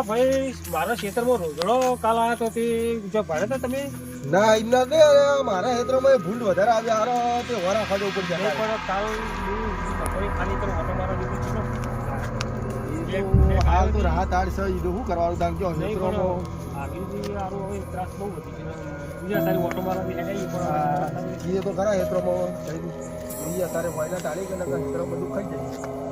ભાઈ મારા ખેતરમાં રોજડો કાલ આવ્યો તો તે જો ભરે તો તમે ના એમના ને મારા ક્ષેત્રમાં ભૂંડ વધારે આવ્યા હારો તે વરા ખાડો ઉપર નહીં જાય પણ કાલ બપોરે ખાલી તો ઓટો મારવા દીધું છે હાલ તો રાહત આડ છે ઈ તો શું કરવાનું તાંગ જો નહીં પણ આગળથી આરું હવે ત્રાસ બહુ વધી ગયો બીજા તારી ઓટો મારવા બી હેડાઈ પણ ઈ તો ખરા ક્ષેત્રમાં ઈ અત્યારે વાયના તાળી કે નકર ક્ષેત્ર બધું ખાઈ જાય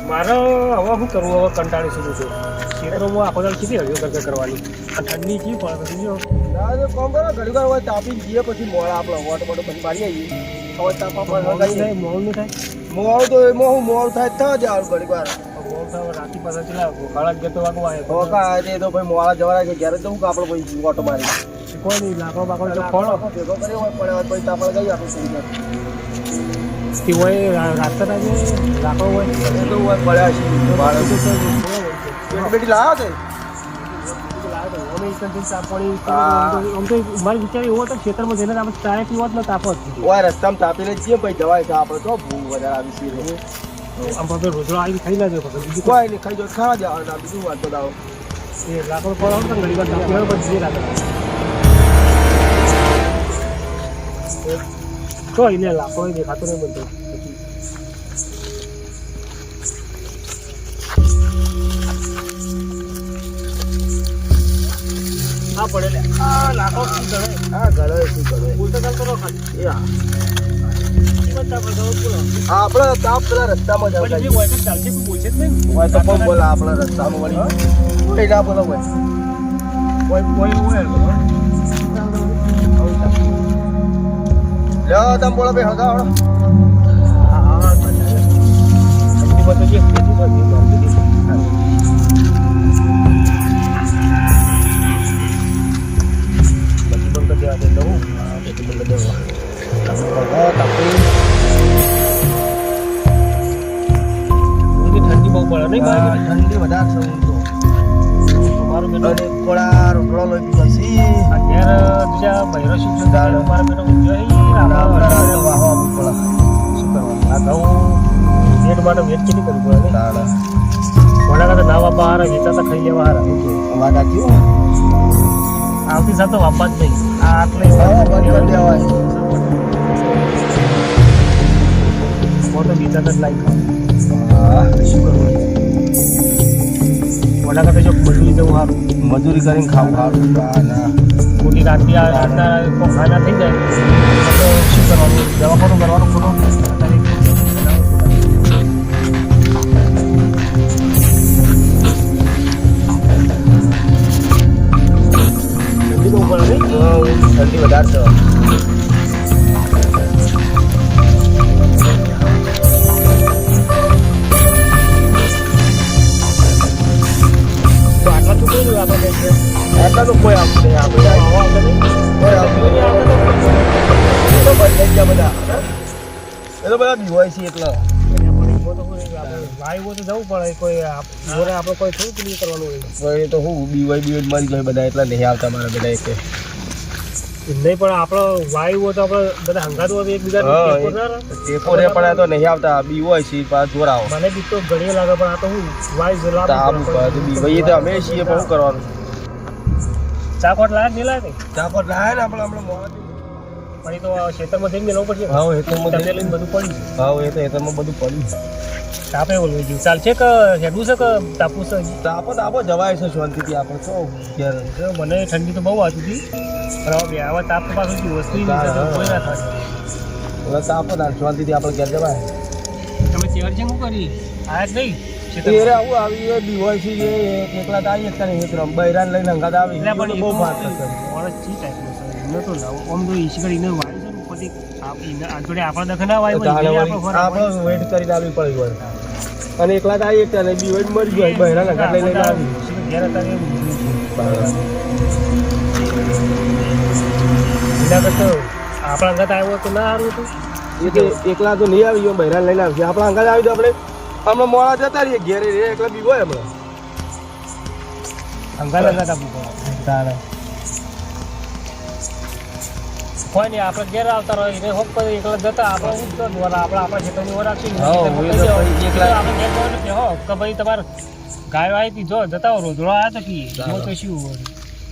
મારે હવે શું કરવું હવે કંટાળી છું છું ખેતરોમાં આખો દાળ કેટલી હળીઓ કરતા કરવાની આ ઠંડી કી પણ બીજો ના જો કોમ કરો ઘડી વાર હોય તાપી જઈએ પછી મોડા આપણે વોટ મોટો પછી મારી આવીએ હવે તાપા પર થાય મોડું નહીં થાય મોડ તો એમાં હું મોડ થાય તો જ આવું ઘડી વાર મોડું થાય રાતી પાછા ચલા કાળા ગયા તો વાગવા આવે તો કાંઈ તો ભાઈ મોડા જવાના છે ઘરે તો હું આપણે પછી વોટ મારી કોઈ નહીં લાકડો બાકડો તો ખોળો ભેગો કર્યો હોય પડે પછી તાપા ગઈ આપણે સુઈ જાય તે હોય રાતના જે લાકડો હોય તો હોય પડ્યા છે બાળક બેટી લાવ્યા છે મારે વિચાર એવો હતો ખેતરમાં જઈને આપણે ચાય પીવા જ ન તાપો ઓય રસ્તામાં તાપીને જઈએ ભાઈ જવાય છે આપણે તો ભૂખ વધારે આવી છે આમ આપણે રોજડો આવી ખાઈ ના જાય બીજું કોઈ નહીં ખાઈ જાવ ખાવા જવાના બીજું વાત તો દાવો એ લાકડો પડાવો તો ઘણી વાર તાપી હોય પછી જે લાકડો તો એને લાકડો દેખાતો નહીં બનતો હા પડે લે આ લાકડો શું કરે હા ઘરે શું કરે ઉલટો ચાલતો રહો ખાલી એ હા બધા બધા બોલો આપણે તાપ પેલા રસ્તામાં જ પછી જે હોય તો ચાલશે કોઈ બોલશે જ નહીં હોય તો પણ બોલા આપણા રસ્તામાં વળી કોઈ ના બોલો હોય લ્યો તમે બોલો ભાઈ હગા હળો ઠંડી બહુ પડે નહીં ઠંડી વધારે છે હું તો મારું બેટો અને કોળા રોટલો લઈ દીધો છે અત્યારે બીજા બહેરો શિક્ષણ મારા બેટો ઊંઘ્યો શું કરવાનું આ ઘઉં વેટ માટે વેટ કેટલી કરવી પડે નહીં કોના કરતા ના વાપા હારા વેચાતા ખાઈ લેવા હારા વાગા થયું આવતી સાથે વાપા જ નહીં આ આટલે મોટો વેચાતા જ લાઈક શું કરવું કોના કરતા જો મજૂરી જવું સારું મજૂરી કરીને ખાવું ખાવું ના ખોટી રાતના ખાના થઈ જાય તો શું કરવાનું દવાખાનું કરવાનું ખોટું ઠંડી બહુ પડે નહીં ઠંડી વધારે છે આટલા તો કોઈ આવતું નહીં આપણે કોઈ આવતું નહીં એ તો બદલાઈ ગયા બધા એ તો બધા બીવાય છે એટલે વાયુ તો જવું પડે કોઈ જોડે આપણે કોઈ થોડું ક્લિયર કરવાનું હોય એ તો હું બીવાય મરી જાય બધા એટલા નહીં આવતા મારા બધા એક નહીં પણ આપણો વાયુ તો આપણે બધા હંગાત હોય એકબીજા ટેકો રે પણ તો નહીં આવતા બીવાય છે પાછા જોર આવો મને બી તો ઘણી લાગે પણ આ તો હું વાયુ બીવાય તો અમે છીએ પણ શું કરવાનું ચાકોટ લાગે નહીં લાગે ચાપટ લાવે ને આપણે હમણાં મોડા પણ એ તો ખેતરમાં જઈને લેવું પડશે હા એ તો તમે લઈને બધું પડી હા એ તો એમાં બધું પડ્યું તાપે બોલવું ગયું ચાલશે કે હેડવું છે કે તાપવું છે તાપો જવાય છે શાંતિથી આપણે તો ઘેર મને ઠંડી તો બહુ આવતી હતી પણ હવે આવા તાપ તો પાછું વસ્તુ કોઈ ના થાય એટલે તાપો ના શાંતિથી આપણે ઘેર જવાય તમે ચેર છે શું કરી આયા જ નહીં તેરે આવું આવી એ બીવાય છે એ એકલા તો આવી એકતા નહીં એકદમ બૈરાન લઈને હંગાત આવી એટલે પણ બહુ ભાત થશે માણસ ચી ટાઈપનો છે એમને તો આમ તો ઈશ્વર એને વાય છે ઉપરથી જોડે આપણા દખ ના વાય આપણે વેટ કરીને આવી પડી હોય અને એકલા તો આવી એકતા નહીં બીવાય મરી ગયો બૈરાન હંગાત લઈને આવી ઘેર હતા એના કરતા આપણા અંગાત આવ્યો તો ના સારું હતું એ તો એકલા તો નહીં આવી ગયો બૈરાન લઈને આવશે આપણા અંગાત આવી તો આપણે હમણાં મોડા જતા રહીએ ઘેરે રે એકલા બીવાય હમણાં અંગાત આપવું પડે કોઈ નહીં આપણે ઘેર આવતા રહો એને હોપ કરી એકલા જતા આપણે શું કરો દ્વારા આપણે આપણા ખેતરની ઓર રાખીને હા, ખેતરમાં હોય કહી તો દેવાનું. પછી એકલા- આપણે ઘેર જવાનું કે હો કે ભાઈ તમારે ગાયો આવી હતી જો જતા હો રોજડો આવ્યા તો કી ચાલો. જો તો શું હોય.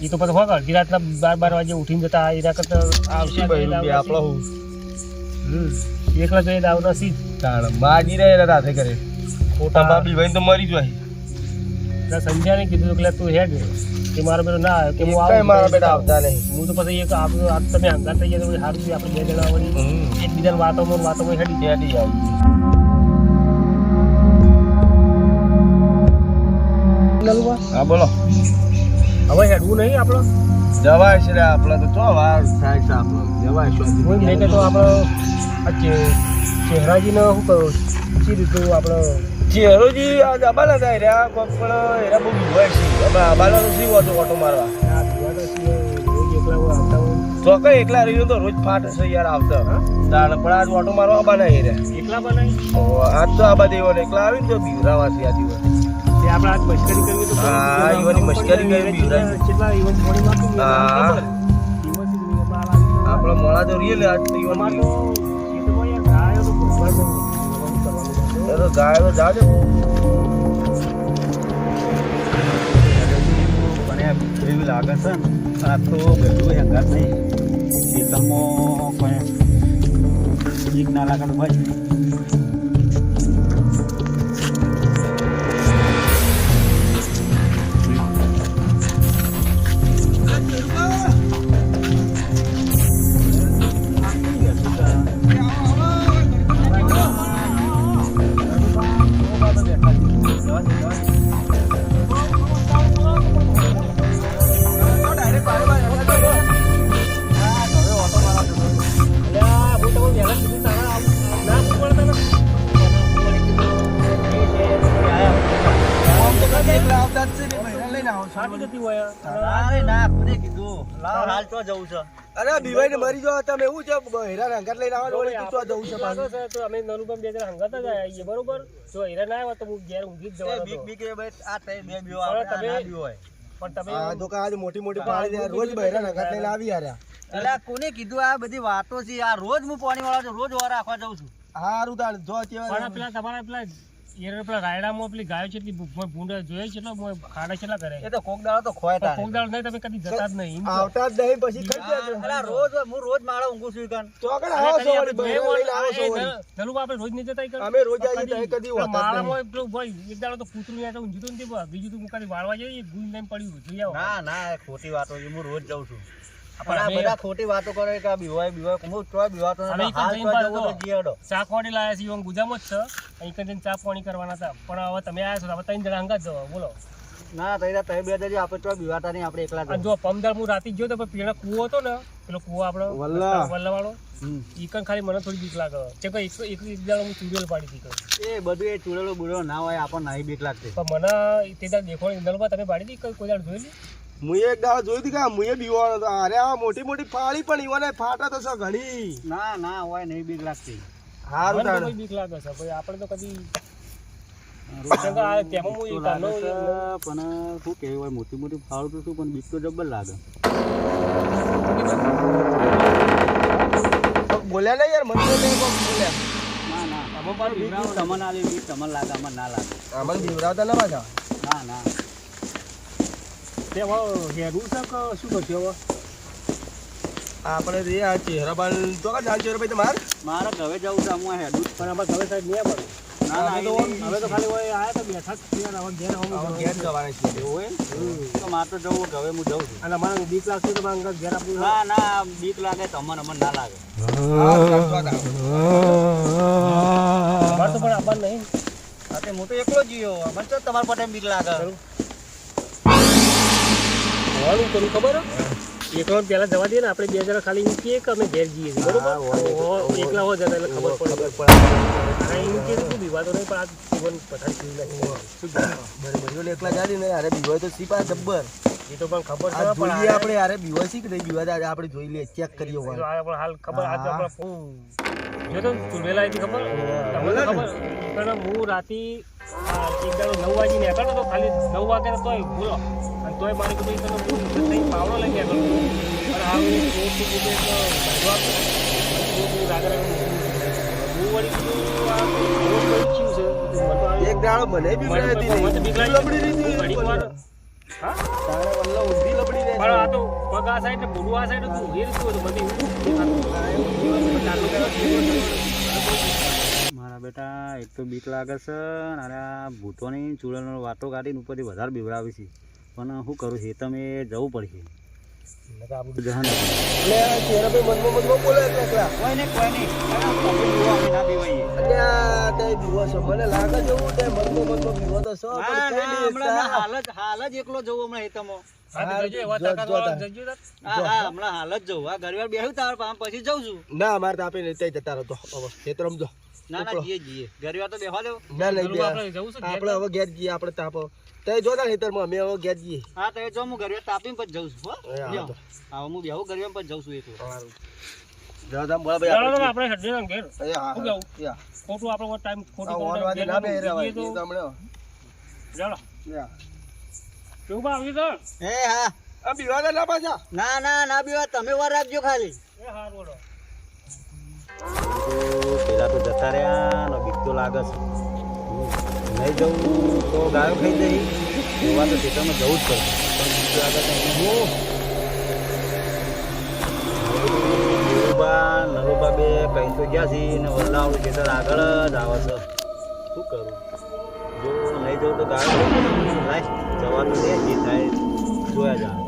એ તો પછી હોગ અડધી રાતના 12 વાગે ઉઠીને જતા એના કરતા આવશે શી ભાઈ રૂપિયા આપણો હું એકલા જઈને આવના સી તાણ બાજી રહે રાતે કરે ખોટા બાબી ભાઈ તો મરી જાય સંધ્યાને કીધું એટલે તું હેડ કે મારો બેટો ના આવે કે હું કઈ આવું મારા બેટા આવતા નહીં હું તો પછી એક આપણું આ તમે હંગાત થઈ ગયા તો સારું છે આપણે 2 જણા વળી એકબીજાની વાતોમાં હેડી જાય. હેડી આવી હા બોલો હવે હેડવું નહીં આપણો જવાય છે રે આપણે તો ચો વાર થાય છે આપણો જવાય હું શું મેં કે તો આપણો આ ચહેરાજીને શું કહ્યું કઈ રીતનું આપણો ચેરોજી આ દબાના થાય રે આ કોક પણ એરા બહુ બીવાય છે હવે આબાનો તો શી હોતો ઓટો મારવા આ પીવાનો છે રોજ એકલા હું આવતા હું તો કઈ એકલા રહ્યો તો રોજ ફાટ છે યાર આવતા તાણ પણ આજ ઓટો મારવા આબાના રે એકલા બનાવી આજ તો આબા દેવો ને એકલા આવીને તો બીવરાવાથી આ દિવસ તે આપણે આજ મશ્કરી કરવી તો હા, ઈવોની મશ્કરી કરવી બીવરાય. કેટલા ઈવન થોડી માપી હા. આપણો મોડા તો રીએ લે આજ તો ઈવન અમાર તો એ તો ભાઈ યાર ગાયો તો ભૂખવા જવું કરવાનું એ તો ગાય તો જાજો મને એવી લાગે છે ને આ તો બધું હેંગાત નહીં ખેતરમાં કોઈ બીક ના લાગે તો ભાઈ અલ્યા હું તમને વહેલા કીધું તારા ના પૂછવાના તને એકલા આવતા જ છે ને ભાઈ લઈને આવો છો સાચી જતી હોય અરે ના કોને કીધું લાવ હાલ તો જવું છે અરે બીવાઈ ને મરી જાવ તમે એવું છે હેરા રંગત લઈને આવો વળી તું જવું છે પાછું તો અમે નનુભાઈ 2 જણા હંગાત જ આવીએ બરોબર જો હીરા ના આવ્યા તો હું ઘેર ઊંઘી જ જવાનો બીક હતો. બીક એ ભાઈ આ તઈ બે બીઓ પણ આપણે તમે- ના બીઓ હોય પણ તમે આ તો કાજ મોટી મોટી પાડી દે રોજ બહેરા રંગત લઈને આવી યાર એટલે આ કોને કીધું આ બધી વાતો છે આ રોજ હું પાણી વાળા છું રોજ વાર રાખવા જાઉં છું હારું તાણ જો પણ કેવા પેલા તમારા પેલા રાયડામાં પેલી ગાયો છે ભૂંડ જોઈએ છે ખાડા કેટલા કરે એ તો કોક દાડો તો ખોય તારે કોકદાળ નહીં તમે કદી જતા જ નહીં આવતા જ નહીં પછી ખાઈ જાય અલા રોજ હું રોજ માળા ઊંઘું છું ઈકન. તો આગળ આવો છો વળી બહેરા લઈને આવો છો વળી નલુબા આપણે રોજ નહીં જતા ઈ કણ? અમે રોજ આવીએ તો એ કદી હોતા જ માળામાં પેલું ભાઈ એક દાડો તો કૂતરું યા તો ઊંઘ્યું હતું ને તે બીજું તો મુકાથી વાળવા જઈએ ગુંજ લઈને પડ્યું જોઈ આવો ના ના એ ખોટી વાતો છે હું રોજ જાઉં છું પણ પણ આ અમે- બધા ખોટી વાતો કરે કે આ બીવાય બીવાય હું તો બીવાતો અમે નથી ઈ હાલ કણ તો જઈને જવું તો પાછો જીયાડો ચા પાણી લાયા છે એવું ગુજામાં જ છે અહીં કણ જઈને ચા પાણી કરવાના હતા પણ હવે તમે આવ્યા છો તો હવે 3 જણા હંગાત જવા બોલો ના તઈ તઈ બે જજો આપણે તો બીવાતા નહીં આપણે એકલા અને જો પમદાર હું રાતે ગયો તો પણ પીણા કૂવો હતો ને પેલો કૂવો આપણો વલ્લા. વલ્લાવાળો હમ. ઈ કણ ખાલી મને થોડી બીક લાગે છે કે એક દાડો હું ચૂડેલ પાડી હતી કણ. એ બધું એ ચૂડેલો બુડેલો ના હોય આપણને નહીં બીક લાગતી પણ મને તે દાડ દેખો નલબા તમે પાડી હતી કોઈ દાડ જોઈ લી મુએ એક દાડો જોઈ હતી કે મુએ બીવાનો હતો અરે આ મોટી મોટી ફાળી પણ ઈવને ફાટા તો છે ઘણી ના ના હોય નહીં બીક લાગતી હારું મને તો તાણ કોઈ બીક લાગે છે ભાઈ આપણે તો કદી કેમ કે આ તેમાં હું તો ઈ લાગે કાનો છે, પણ શું કહેવાય મોટી મોટી ફાળ તો શું પણ બીક તો જબ્બર લાગે કોક બોલ્યા નહીં યાર મને તો નહીં કોક બોલ્યા ના ના આમાં પાછું બીક બીવડાવો તમને આલી બીક તમને લાગે અમને ના લાગે આમાં બીવરાવતા ના પાછા ના ના તે હવે હેરું છે કે શું કરશે હવે આપણે રે આ ચહેરા બાલ તો કા જાણ ચહેરા ભાઈ તમાર મારે હવે જવું છે હું હેડું પણ આમાં હવે સાહેબ નહીં પડે ના ના હવે તો અહીં નહીં. હવે તો ખાલી હોય આયા તો બેઠા જ છીએ અને હવે ઘેર હવે આવું ઘેર જવાના છે એવું હોય તો મારે તો જવું હવે હું જઉં છું અને અમારે બીક લાગશે તો મારે ઘેર આપવું ના ના બીક લાગે તમને અમને ના લાગે અમારે તો પણ આપવાનું નહીં હા તે હું તો એકલો જ ગયો મને તો તમારા પાસે બીક લાગે હોવાનું કરું ખબર એકલો પહેલા જવા દઈએ ને આપણે 2 જણા ખાલી એમ કહીએ કે અમે ઘેર જઈએ છીએ બરોબર એકલા હો જતા એટલે ખબર પડે અને એમ કે શું વિવાદો નહીં પણ આ જીવન પથાર થઈ નથી શું બરોબર એકલા જાડી ને અરે બીવાય તો સીપા જબ્બર એ તો પણ ખબર આ છે પણ જોઈએ આપણે અરે બીવાય શીખ નહીં બીવાય તો આપણે જોઈ લઈએ ચેક કરીએ આ હોય પણ હાલ ખબર આજ આપણે જો તો ચૂડેલા હતી ખબર તમને તો ખબર પણ હું રાતે એક દાડો 9 વાગે નીકળતો તો ખાલી 9 વાગે તોય બોલો અને તોય મારી કોઈ તને પાવડો લઈ નીકળતો અને આ આવી ચોટું કીધું એટલે ભાઈઓ આપે. ચોટું રાગરા હું વળી કીધું આ રોજ કઈ થયું છે મને તો આવી એક દાડો મને બી મને બનાવી તો મને બીક લાગી. લબડી દીધી ઘડીક વાર હા તારે વલ્લા ઊંધી લબડી રહે પણ આ તો પગ આ સાઈડ ને ભૂરું આ સાઈડ હતું એ રીતનું હતું બધી મારા બેટા એક તો બીક લાગે છે અને આ ભૂતોની ચૂડેલનો વાતો કાઢીને ઉપરથી વધારે બીવડાવી છે પણ શું કરું છે તમે જવું પડશે આપણું જહાન એટલે ચહેરા ભાઈ મનમાં બોલે એકલા કોઈ નહીં ના બીવાઈએ અને આ તે બીવો છો મને લાગે છે એવું તે મનમાં બીવો તો છો પણ કઈ નહીં એકલા. હાલ જ એકલો જવું હમણાં હેતમો હા તો જજો એવા તાકાત વાળા જજો તાર. હા હમણાં હાલ જ જવું આ ઘરવાર બેહું તાર પછી જઉં છું ના અમારે તો આપીને ત્યાં જતા રહો તો હવે ખેતર રમજો ના ના જીએ ઘરવાર તો બેહવા દેવો ના લઈ પેલું આપણે જવું છે આપણે હવે ઘેર જઈએ આપણે તાપો તે જોતા ખેતરમાં અમે હવે ઘેર જઈએ હા તો એ જો હું ઘરવાર તાપીને પછી જઉં છું હો એ હા તો. હા હું બેહું ઘરવાર પછી જઉં છું એકલો જાઓ તમે બોલા ચાલો તો ભાઈ આપણે હેડે ઘેર એ હા શું કેવું? યા ખોટું આપણે ટાઈમ ખોટી આ ખોટું ઓનવાદી ઘેર ના બે રહેવાય જઈએ તો એ તમને ચાલો યા કેવું બા આવી તો એ હા આ બીવાના ના પાછા ના બીવા તમે વાર રાખજો ખાલી એ હાર બોલો પેલા તો જતા રહ્યા ને બીક તો લાગે છે નહીં જવું તો ગાયો ખાઈ જઈ એવા તો ખેતરમાં જવું જ પડશે પણ બીક લાગે છે નરોબા બે કઈ તો ગયા છે ને વલ્લાવાળું ખેતર આગળ જ આવે છે શું કરું જો નહીં જવું તો ગાયો ખાઈ જઈ લાસ્ટ જવા તો દે જે થાય જોયા જાય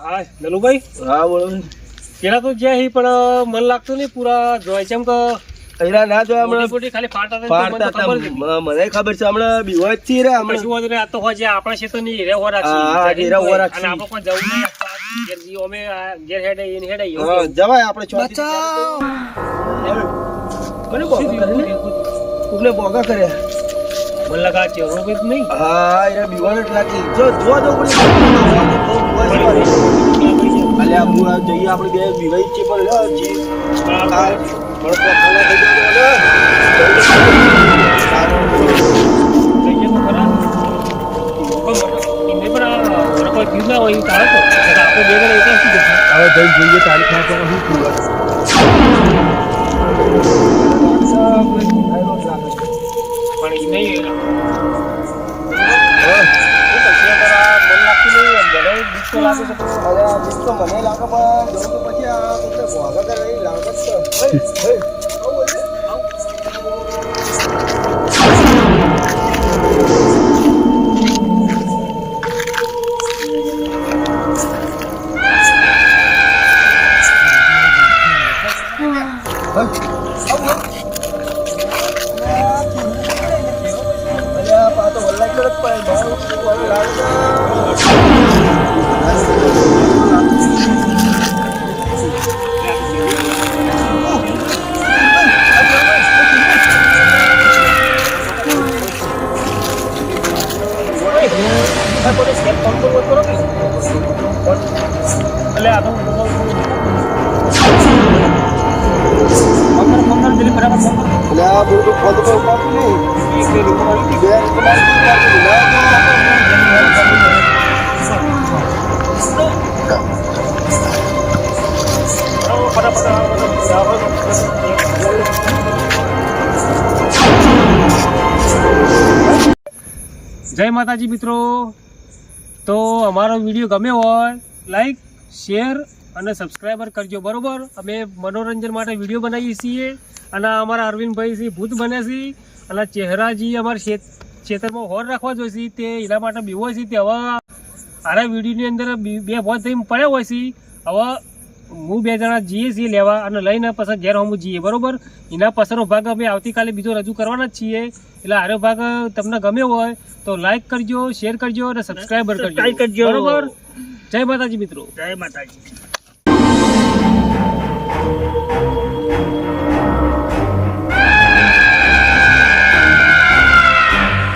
હા નલુભાઈ હા બોલો પેલા તો જ્યાં હી પણ મન લાગતું નહીં પૂરા જોય છે એમ કે અહીંયા ના જો હમણાં મોટી ખાલી ફાટા હતા તો મને પાડતા તો હતા. ખબર મને છે. ખબર છે હમણાં બીવો જ છીએ રે આપણે હમણાં શું હતું રે, આ તો હોય જે આપણા ક્ષેત્રની હીરે હો રાખી. હા, હીરે હો રાખી. અને આપણે કોઈ જવું નહીં. ઘેર જઈએ, અમે આ ઘેર હેડે એને હેડે એવું હા, કેવું. જવાય આપણે ચોથી મને બોગા કરે ને કોકને બોગા કર્યા મને લગા ચેહરો બી નહીં. હા એને બીવાનો જ લાગી જો જો જો કોઈ અલ્યા હું આ જઈએ આપણે બે બીવાઈ છે પણ લે જી પણ આ આપણે ભડકો ખાલા થઈ ગયો ને જઈએ તો ખરા. પણ એમને પણ આ મને કોઈ થયું ના હોય એવું તારે તો. એટલે આપણે બે જણા એકલા શું જશે? હવે જઈ જોઈએ તારીખ ના પણ હું પૂરા પણ એ નહીં. હા શું કરશે? પણ આ મન લાગતું નહીં. મને બીક તો લાગે છે પણ અરે આ બીક તો મને લાગે પણ જવું તો પછી આ વાગા કરે નહીં લાગત તો આવું બોલે જય માતાજી મિત્રો, તો અમારો વિડીયો ગમ્યો હોય લાઈક શેર અને સબસ્ક્રાઈબર કરજો બરોબર. અમે મનોરંજન માટે વિડીયો બનાવીએ છીએ અને અમારા અરવિંદભાઈ છે ભૂત બને છે અને ચહેરાજી અમારા ખેતરમાં હોર રાખવા જોઈએ છે તે એના માટે બીવો છે તે હવે આરા વિડીયોની અંદર બે ભોજ થઈને પડ્યા હોય છે. હવે હું 2 જણા જઈએ છીએ લેવા અને લઈને પછી ઘેર હું જઈએ બરોબર. એના પછીનો ભાગ અમે આવતીકાલે બીજો રજૂ કરવાના જ છીએ. એટલે આરો ભાગ તમને ગમ્યો હોય તો લાઈક કરજો, શેર કરજો અને સબસ્ક્રાઈબર કરજો બરોબર. જય માતાજી મિત્રો. જય માતાજી.